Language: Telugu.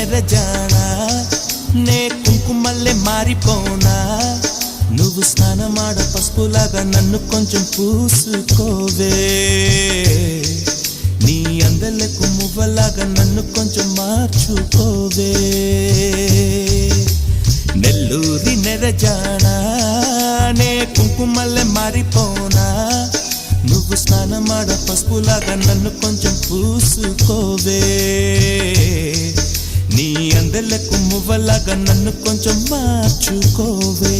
నెరజానా నే కుంకుమల్లే మారిపోనా నువ్వు స్నానమాడ పసుపులాగా నన్ను కొంచెం పూసుకోవే నీ అందలకు మువ్వలాగా నన్ను కొంచెం మార్చుకోవే నెల్లూరి నెరజానా నే కుంకుమల్లే మారిపోనా నువ్వు స్నానమాడ పసుపులాగా నన్ను కొంచెం పూసుకోవే నీ అందలకు మువ్వలాగా నన్ను కొంచెం మార్చుకోవే